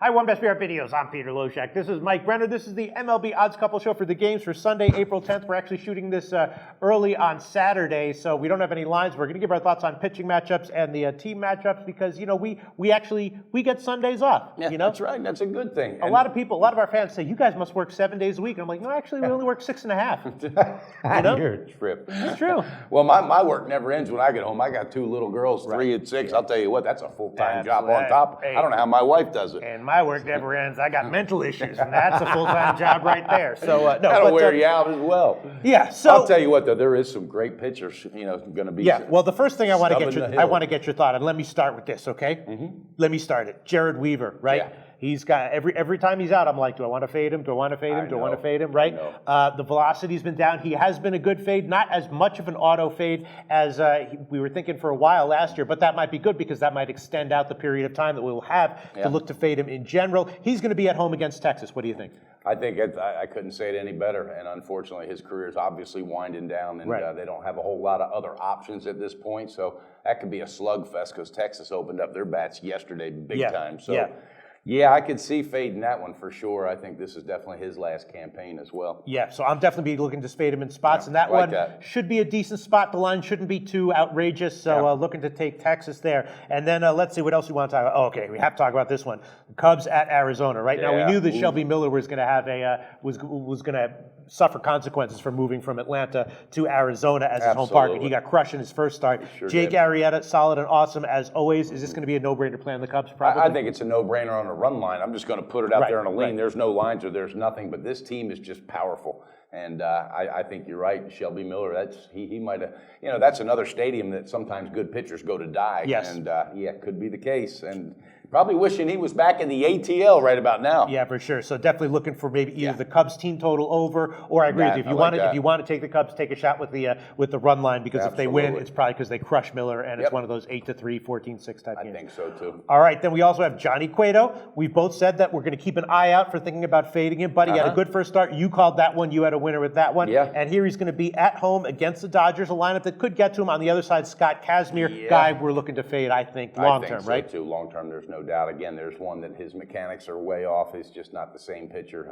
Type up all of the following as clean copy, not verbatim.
Hi, One Best PR Videos. I'm Peter Loshak. This is Mike Brenner. This is the MLB Odds Couple show for the games for Sunday, April 10th. We're actually shooting this early on Saturday, so we don't have any lines. We're going to give our thoughts on pitching matchups and the team matchups because, you know, we get Sundays off. Yeah, you know? That's right. That's a good thing. A lot of our fans say, you guys must work 7 days a week. I'm like, no, actually, we only work 6.5. You know? You're a trip. It's true. Well, my work never ends when I get home. I got 2 little girls, 3 and 6. I'll tell you what, that's a full-time job on top. Hey. I don't know how my wife does it. And my work never ends. I got mental issues, and that's a full-time job right there. So no, that'll wear you out as well. Yeah. So I'll tell you what, though, there is some great pitchers. You know, going to be. Yeah. Well, the first thing I want to get your thought on. Let me start with this, okay? Mm-hmm. Let me start it. Jered Weaver, right? Yeah. He's got every time he's out, I'm like, do I want to fade him? Do I want to fade him? Do I want to fade him? Right? The velocity's been down. He has been a good fade, not as much of an auto fade as we were thinking for a while last year, but that might be good because that might extend out the period of time that we'll have to look to fade him in general. He's going to be at home against Texas. What do you think? I think I couldn't say it any better, and unfortunately his career is obviously winding down, and they don't have a whole lot of other options at this point, so that could be a slugfest because Texas opened up their bats yesterday big time. So. Yeah, I could see fading that one for sure. I think this is definitely his last campaign as well. Yeah, so I'm definitely be looking to fade him in spots, and that one should be a decent spot. The line shouldn't be too outrageous, so looking to take Texas there. And then let's see what else we want to talk about. Oh, okay, we have to talk about this one. The Cubs at Arizona. Right now, we knew that Shelby Miller was going to have was going to suffer consequences for moving from Atlanta to Arizona as his home park, and he got crushed in his first start. Jake Arrieta, solid and awesome as always. Is this going to be a no-brainer playing the Cubs? Probably. I think it's a no-brainer on a run line. I'm just going to put it out there on a lean. There's no lines or there's nothing, but this team is just powerful. And I think you're right, Shelby Miller. He might have. You know, that's another stadium that sometimes good pitchers go to die. Yes. And could be the case. And probably wishing he was back in the ATL right about now. Yeah, for sure. So definitely looking for maybe either the Cubs team total over, or I agree with you. If you want to take the Cubs, take a shot with the run line because if they win, it's probably because they crush Miller and it's one of those 8-3, 14-6 type games. I think so too. All right, then we also have Johnny Cueto. We both said that we're going to keep an eye out for thinking about fading him. Buddy had a good first start. You called that one. You had a winner with that one. Yeah. And here he's going to be at home against the Dodgers, a lineup that could get to him. On the other side, Scott Kazmir, guy we're looking to fade, I think, long-term, right? I think so too. Long-term, there's no doubt. Again, there's one that his mechanics are way off. He's just not the same pitcher.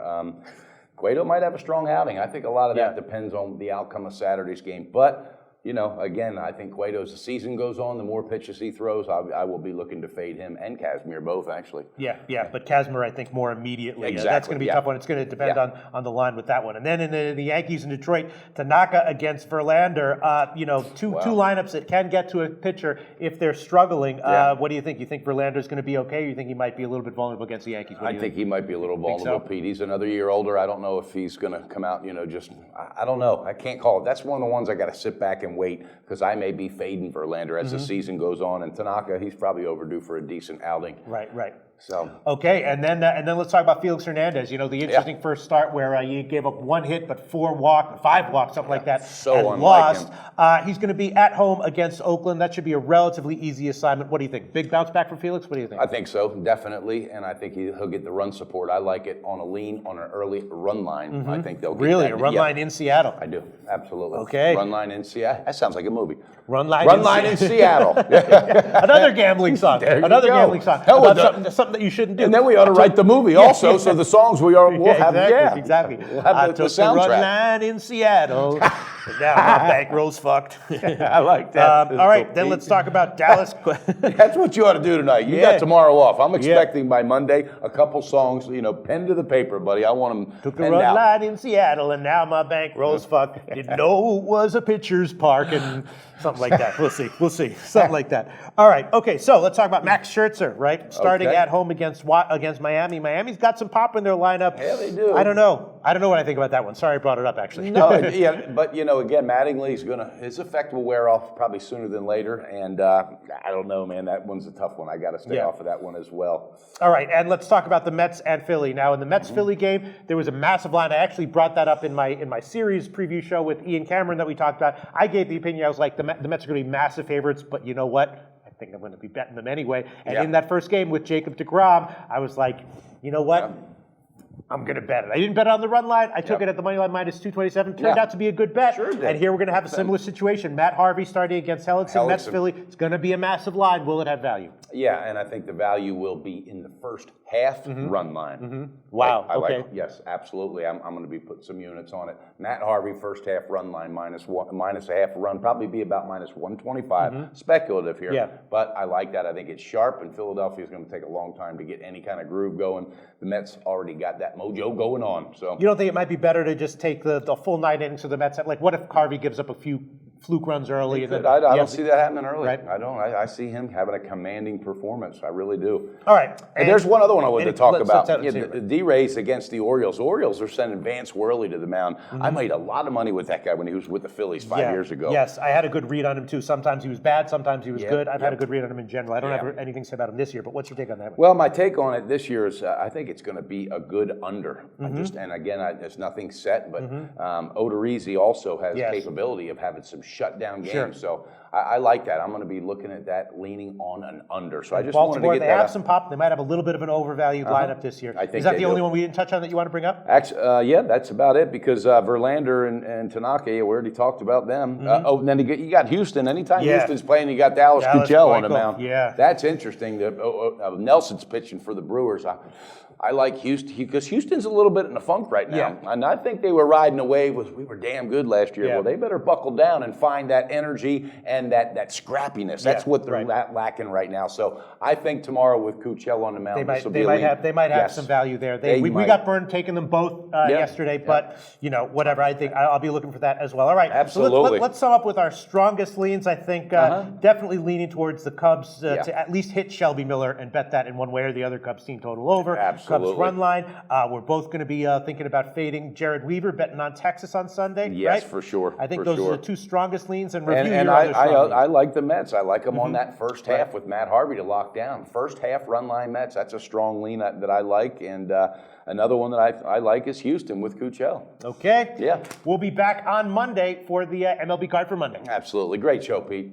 Cueto might have a strong outing. I think a lot of that depends on the outcome of Saturday's game. But, you know, again, I think Cueto, as the season goes on, the more pitches he throws, I will be looking to fade him and Kazmir both, actually. Yeah, but Kazmir, I think, more immediately. Exactly. That's going to be a tough one. It's going to depend on the line with that one. And then in the Yankees in Detroit, Tanaka against Verlander, two lineups that can get to a pitcher if they're struggling. What do you think? You think Verlander's going to be okay, or you think he might be a little bit vulnerable against the Yankees? I think he might be a little vulnerable, Pete. He's another year older. I don't know if he's going to come out, I don't know. I can't call it. That's one of the ones I got to sit back and wait because I may be fading Verlander as the season goes on. And Tanaka, he's probably overdue for a decent outing. Right. So okay, and then let's talk about Felix Hernandez. You know, the interesting first start where he gave up 1 hit but 5 walks, something like that, and lost. He's going to be at home against Oakland. That should be a relatively easy assignment. What do you think? Big bounce back for Felix? What do you think? I think so, definitely, and I think he'll get the run support. I like it on a lean, on an early run line. I think they'll get that. A run line in Seattle? I do, absolutely. Okay. Run line in Seattle. That sounds like a movie. Run line in Seattle. Another gambling song. Gambling song. Something that you shouldn't do. And then we ought to write the movie also, so the songs we'll have. Exactly. We'll have the soundtrack. Run line in Seattle. Now my bankroll's fucked. I like that. All right, then let's talk about Dallas. That's what you ought to do tonight. You got tomorrow off. I'm expecting by Monday a couple songs, pen to the paper, buddy. I want them Took the run line in Seattle, and now my bankroll's fucked. Didn't know it was a pitcher's park, and something like that. We'll see. Something like that. All right, okay, so let's talk about Max Scherzer, right? Starting at home against Miami. Miami's got some pop in their lineup. Yeah, they do. I don't know what I think about that one. Sorry I brought it up, actually. No, but again, Mattingly's his effect will wear off probably sooner than later, and I don't know, man. That one's a tough one. I got to stay off of that one as well. All right, and let's talk about the Mets and Philly. Now, in the Mets-Philly game, there was a massive line. I actually brought that up in my series preview show with Ian Cameron that we talked about. I gave the opinion, I was like, the Mets are going to be massive favorites, but you know what? I think I'm going to be betting them anyway. And in that first game with Jacob deGrom, I was like, you know what? I'm going to bet it. I didn't bet on the run line. I took it at the money line minus 227. Turned out to be a good bet. Sure did. And here we're going to have a similar situation. Matt Harvey starting against Hellickson. Mets Philly. It's going to be a massive line. Will it have value? Yeah, and I think the value will be in the first half run line. Wow. I okay. like, yes, absolutely. I'm going to be putting some units on it. Matt Harvey, first half run line, minus a half run, probably be about minus 125. Speculative here. Yeah. But I like that. I think it's sharp, and Philadelphia is going to take a long time to get any kind of groove going. The Mets already got that mojo going on. So you don't think it might be better to just take the full 9 innings of the Mets? Like, what if Harvey gives up a few fluke runs early? And then, I don't see that happening early. Right. I don't. I see him having a commanding performance. I really do. All right. And there's one other one I wanted to talk about. Let's the D-Rays against the Orioles. The Orioles are sending Vance Worley to the mound. I made a lot of money with that guy when he was with the Phillies 5 years ago. Yes, I had a good read on him, too. Sometimes he was bad, sometimes he was good. I've had a good read on him in general. I don't have anything to say about him this year, but what's your take on that one? Well, my take on it this year is I think it's going to be a good under. And again, there's nothing set, but Odorizzi also has capability of having some shutdown games. So I like that. I'm going to be looking at that, leaning on an under. So I just Baltimore, wanted to get they that have some pop. They might have a little bit of an overvalued lineup this year. I think is that they the only one we didn't touch on that you want to bring up? Actually, yeah, that's about it because Verlander and Tanaka, we already talked about them. And then you got Houston. Anytime Houston's playing, you got Dallas Keuchel on the mound. Yeah. That's interesting. Nelson's pitching for the Brewers. I like Houston because Houston's a little bit in a funk right now. And I think they were riding a wave. We were damn good last year. Well, they better buckle down and find that energy and that scrappiness. That's what they're lacking right now. So I think tomorrow with Keuchel on the mound, they might have some value there. We got burned taking them both yesterday, but whatever. I think I'll be looking for that as well. All right, absolutely. So let's sum up with our strongest leans. I think definitely leaning towards the Cubs to at least hit Shelby Miller and bet that in one way or the other. Cubs team total over. Absolutely. Cubs run line. We're both going to be thinking about fading Jered Weaver, betting on Texas on Sunday. Yes, right? for sure. I think those are the two strongest leans. And I like the Mets. I like them on that first half with Matt Harvey to lock down. First half run line Mets. That's a strong lean that I like. And another one that I like is Houston with Keuchel. Okay. Yeah. We'll be back on Monday for the MLB card for Monday. Absolutely. Great show, Pete.